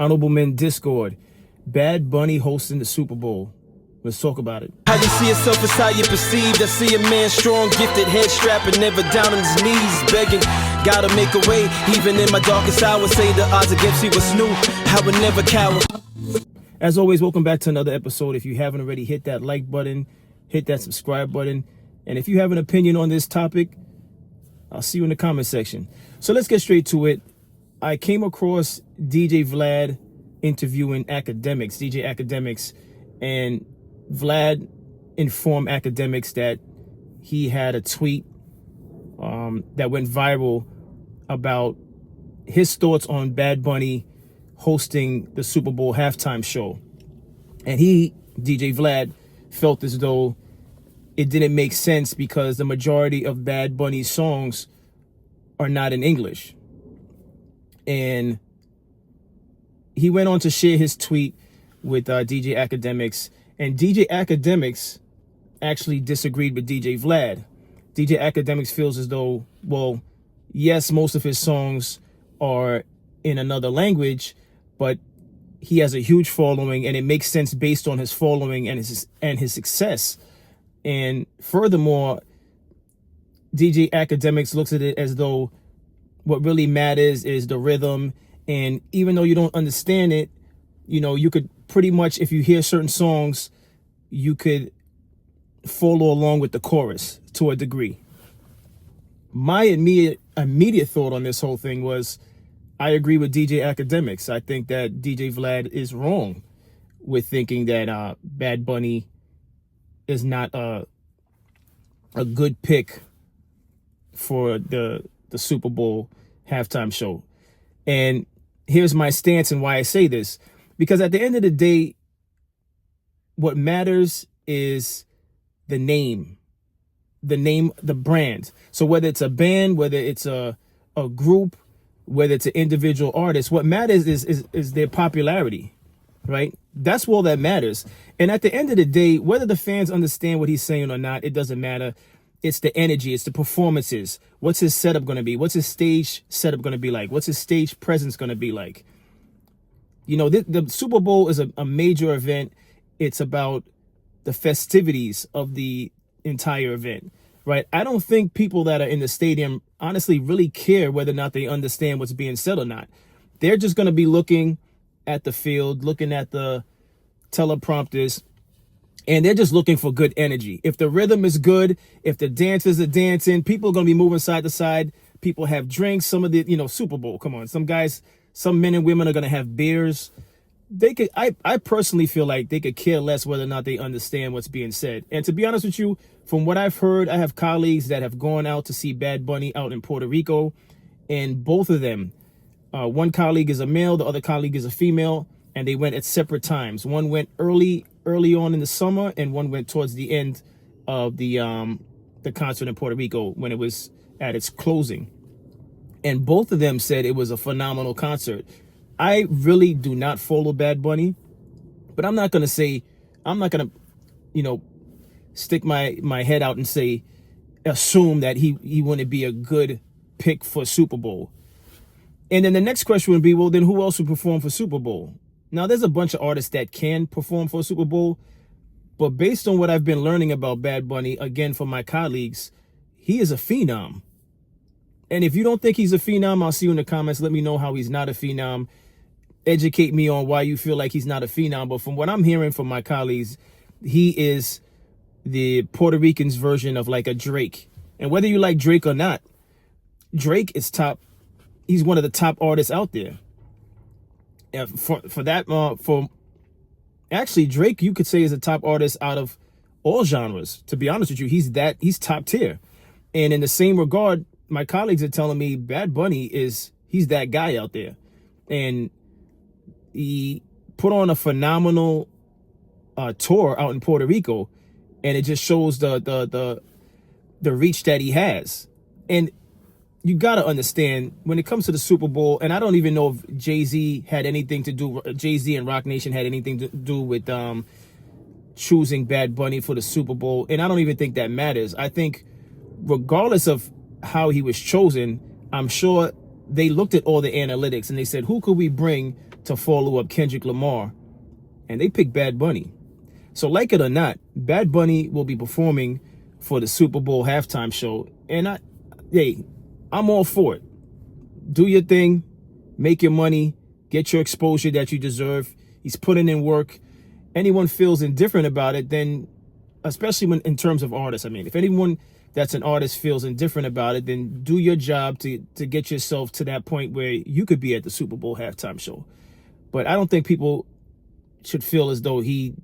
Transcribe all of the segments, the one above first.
Honorable Men Discord. Bad Bunny hosting the Super Bowl. Let's talk about it. How you see yourself is how you perceived. I see a man strong, gifted, head strapping, never down on his knees, begging. Gotta make a way, even in my darkest hour. Say the odds against me was new. I would never cower. As always, welcome back to another episode. If you haven't already, hit that like button, hit that subscribe button. And if you have an opinion on this topic, I'll see you in the comment section. So let's get straight to it. I came across DJ Vlad interviewing Academics, DJ Academics, and Vlad informed Academics that he had a tweet that went viral about his thoughts on Bad Bunny hosting the Super Bowl halftime show. And he, DJ Vlad, felt as though it didn't make sense because the majority of Bad Bunny's songs are not in English. And he went on to share his tweet with DJ Academics, and DJ Academics actually disagreed with DJ Vlad. DJ Academics feels as though, well, yes, most of his songs are in another language, but he has a huge following, and it makes sense based on his following and his success. And furthermore, DJ Academics looks at it as though what really matters is the rhythm. And even though you don't understand it, you know, you could pretty much, if you hear certain songs, you could follow along with the chorus to a degree. My immediate thought on this whole thing was, I agree with DJ Academics. I think that DJ Vlad is wrong with thinking that Bad Bunny is not a good pick for the Super Bowl halftime show. And here's my stance and why I say this. Because at the end of the day, what matters is the name, the brand. So whether it's a band, whether it's a group, whether it's an individual artist, what matters is their popularity, right? That's all that matters. And at the end of the day, whether the fans understand what he's saying or not, it doesn't matter. It's the energy, it's the performances. What's his setup going to be? What's his stage setup going to be like? What's his stage presence going to be like? You know, the Super Bowl is a major event. It's about the festivities of the entire event, right? I don't think people that are in the stadium honestly really care whether or not they understand what's being said or not. They're just going to be looking at the field, looking at the teleprompters, and they're just looking for good energy. If the rhythm is good, if the dancers are dancing, people are going to be moving side to side. People have drinks. Some of the, Super Bowl, come on. Some men and women are going to have beers. I personally feel like they could care less whether or not they understand what's being said. And to be honest with you, from what I've heard, I have colleagues that have gone out to see Bad Bunny out in Puerto Rico, and both of them, one colleague is a male, the other colleague is a female, and they went at separate times. One went early on in the summer, and one went towards the end of the concert in Puerto Rico when it was at its closing. And both of them said it was a phenomenal concert. I really do not follow Bad Bunny, but I'm not going to stick my head out and assume that he wouldn't be a good pick for Super Bowl. And then the next question would be, well, then who else would perform for Super Bowl? Now, there's a bunch of artists that can perform for a Super Bowl, but based on what I've been learning about Bad Bunny, again, from my colleagues, he is a phenom. And if you don't think he's a phenom, I'll see you in the comments. Let me know how he's not a phenom. Educate me on why you feel like he's not a phenom. But from what I'm hearing from my colleagues, he is the Puerto Rican's version of like a Drake. And whether you like Drake or not, Drake is top. He's one of the top artists out there. Actually, Drake, you could say, is a top artist out of all genres. To be honest with you, he's top tier. And in the same regard, my colleagues are telling me Bad Bunny he's that guy out there. And he put on a phenomenal tour out in Puerto Rico, and it just shows the reach that he has. And you got to understand, when it comes to the Super Bowl, and I don't even know if Jay-Z and Rock Nation had anything to do with choosing Bad Bunny for the Super Bowl, and I don't even think that matters. I think regardless of how he was chosen, I'm sure they looked at all the analytics and they said, who could we bring to follow up Kendrick Lamar, and they picked Bad Bunny. So like it or not, Bad Bunny will be performing for the Super Bowl halftime show, and I'm all for it. Do your thing, make your money, get your exposure that you deserve. He's putting in work. Anyone feels indifferent about it, then, especially when in terms of artists, I mean, if anyone that's an artist feels indifferent about it, then do your job to get yourself to that point where you could be at the Super Bowl halftime show. But I don't think people should feel as though he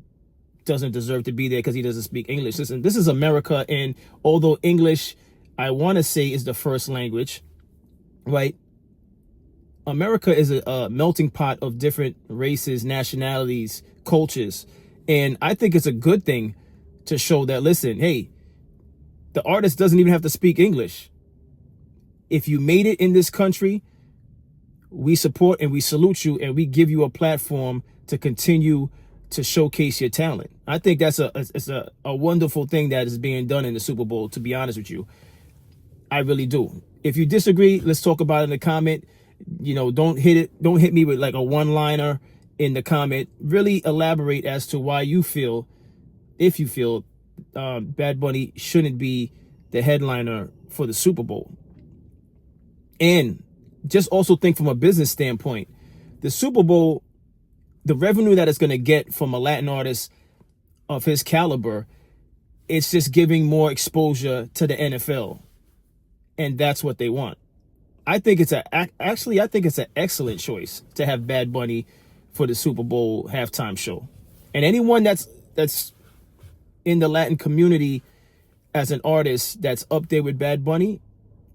doesn't deserve to be there because he doesn't speak English. Listen, this is America, and although English, I want to say, is the first language, right? America is a melting pot of different races, nationalities, cultures. And I think it's a good thing to show that, listen, hey, the artist doesn't even have to speak English. If you made it in this country, we support and we salute you, and we give you a platform to continue to showcase your talent. I think that's a wonderful thing that is being done in the Super Bowl, to be honest with you. I really do. If you disagree, let's talk about it in the comment. You know, don't hit me with like a one-liner in the comment. Really elaborate as to why you feel, if you feel, Bad Bunny shouldn't be the headliner for the Super Bowl. And just also think from a business standpoint, the Super Bowl, the revenue that it's going to get from a Latin artist of his caliber, it's just giving more exposure to the NFL. And that's what they want. I think it's an excellent choice to have Bad Bunny for the Super Bowl halftime show. And anyone that's in the Latin community as an artist that's up there with Bad Bunny,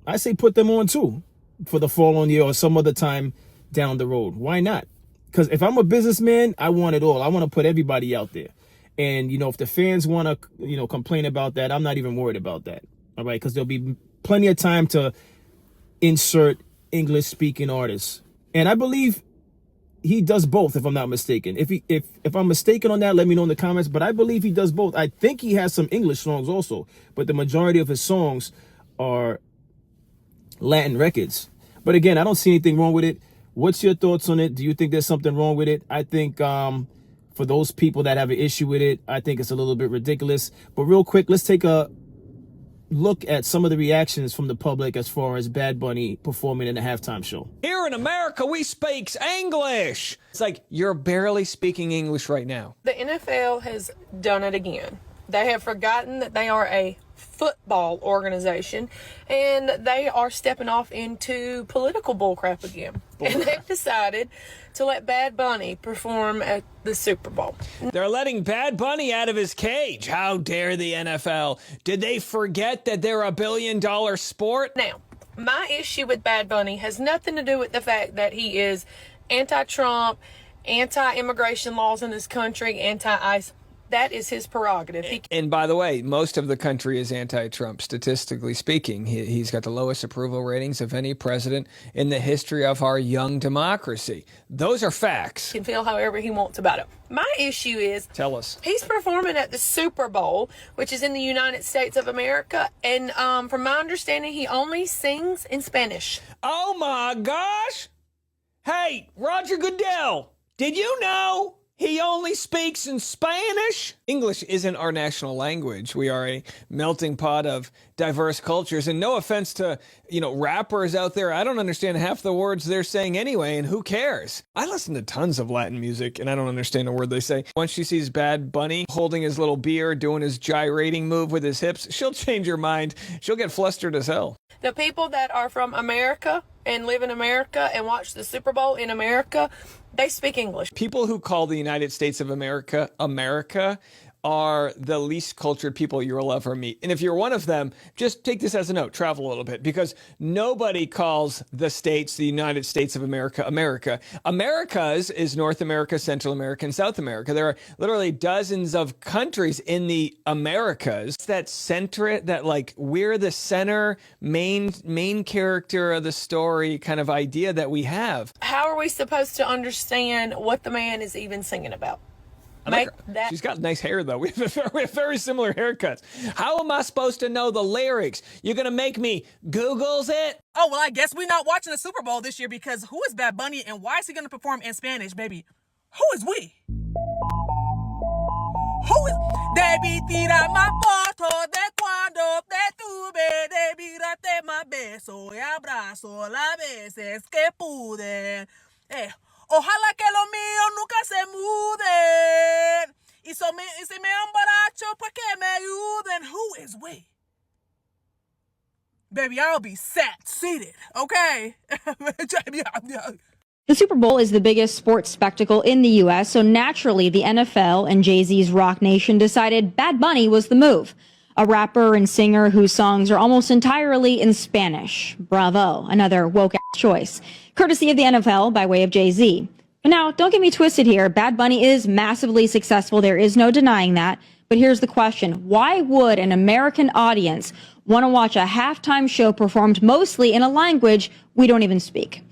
I say put them on too for the following year or some other time down the road. Why not? Because if I'm a businessman, I want it all. I want to put everybody out there. And, you know, if the fans want to, you know, complain about that, I'm not even worried about that. All right. Because there'll be plenty of time to insert English speaking artists. And I believe he does both, if I'm not mistaken. If I'm mistaken on that, let me know in the comments. But I believe he does both. I think he has some English songs also, but the majority of his songs are Latin records. But again, I don't see anything wrong with it. What's your thoughts on it? Do you think there's something wrong with it? I think for those people that have an issue with it, I think it's a little bit ridiculous. But real quick, let's take a look at some of the reactions from the public as far as Bad Bunny performing in the halftime show. Here in America, we speaks English. It's like you're barely speaking English right now. The NFL has done it again. They have forgotten that they are a football organization, and they are stepping off into political bullcrap again. And they've decided to let Bad Bunny perform at the Super Bowl. They're letting Bad Bunny out of his cage. How dare the NFL? Did they forget that they're a billion-dollar sport? Now, my issue with Bad Bunny has nothing to do with the fact that he is anti-Trump, anti-immigration laws in this country, anti-ICE. That is his prerogative. And by the way, most of the country is anti-Trump, statistically speaking. He's got the lowest approval ratings of any president in the history of our young democracy. Those are facts. He can feel however he wants about it. My issue is, tell us. He's performing at the Super Bowl, which is in the United States of America. And from my understanding, he only sings in Spanish. Oh my gosh. Hey, Roger Goodell, did you know he only speaks in Spanish? English isn't our national language. We are a melting pot of diverse cultures. And no offense to, rappers out there, I don't understand half the words they're saying anyway, and who cares? I listen to tons of Latin music, and I don't understand a word they say. Once she sees Bad Bunny holding his little beer, doing his gyrating move with his hips, she'll change her mind. She'll get flustered as hell. The people that are from America and live in America and watch the Super Bowl in America, they speak English. People who call the United States of America, America, are the least cultured people you'll ever meet. And if you're one of them, just take this as a note, travel a little bit, because nobody calls the states, the United States of America, America. Americas is North America, Central America, and South America. There are literally dozens of countries in the Americas. That center, that like we're the center, main character of the story kind of idea that we have. How are we supposed to understand what the man is even singing about? Make that. She's got nice hair, though. We have very similar haircuts. How am I supposed to know the lyrics? You're going to make me Googles it? Oh, well, I guess we're not watching the Super Bowl this year because who is Bad Bunny and why is he going to perform in Spanish, baby? Who is we? Who is... Debi tira más foto de cuando te tuve, debi darte más beso y abrazo las veces que pude. Ojalá que los míos nunca se muden. Y si me embaracho, pues que me ayuden. Who is we? Baby, I'll be seated, okay? The Super Bowl is the biggest sports spectacle in the U.S., so naturally the NFL and Jay-Z's Rock Nation decided Bad Bunny was the move. A rapper and singer whose songs are almost entirely in Spanish. Bravo, another woke-ass choice. Courtesy of the NFL by way of Jay-Z. But now, don't get me twisted here. Bad Bunny is massively successful. There is no denying that. But here's the question. Why would an American audience want to watch a halftime show performed mostly in a language we don't even speak?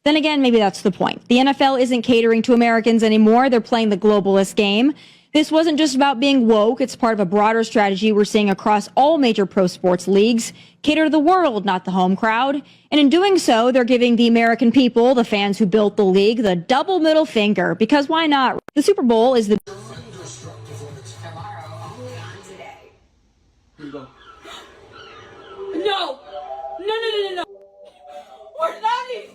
Then again, maybe that's the point. The NFL isn't catering to Americans anymore. They're playing the globalist game. This wasn't just about being woke. It's part of a broader strategy we're seeing across all major pro sports leagues. Cater to the world, not the home crowd. And in doing so, they're giving the American people, the fans who built the league, the double middle finger. Because why not? The Super Bowl is the... No! No! We're not even...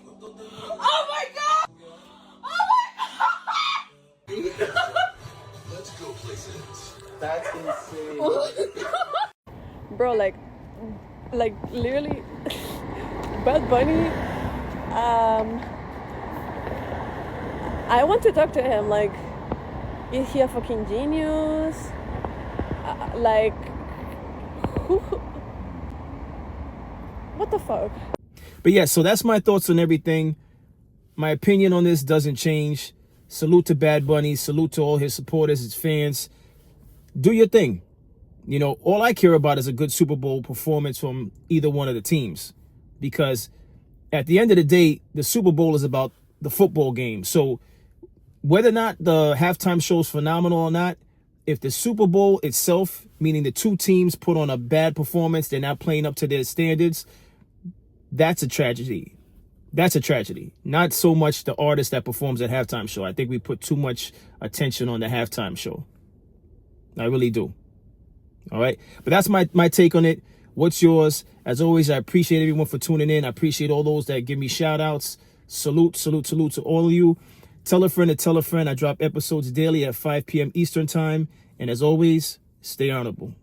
Oh my god! Oh my god! Let's go places. That's insane. Bro, like literally, Bad Bunny, I want to talk to him, like, is he a fucking genius? Like, who, what the fuck? But yeah, so that's my thoughts on everything. My opinion on this doesn't change. Salute to Bad Bunny. Salute to all his supporters, his fans. Do your thing. You know, all I care about is a good Super Bowl performance from either one of the teams. Because at the end of the day, the Super Bowl is about the football game. So whether or not the halftime show is phenomenal or not, if the Super Bowl itself, meaning the two teams put on a bad performance, they're not playing up to their standards, that's a tragedy. That's a tragedy. Not so much the artist that performs at halftime show. I think we put too much attention on the halftime show. I really do. All right. But that's my take on it. What's yours? As always, I appreciate everyone for tuning in. I appreciate all those that give me shout outs. Salute to all of you. Tell a friend to tell a friend. I drop episodes daily at 5 p.m. Eastern time. And as always, stay honorable.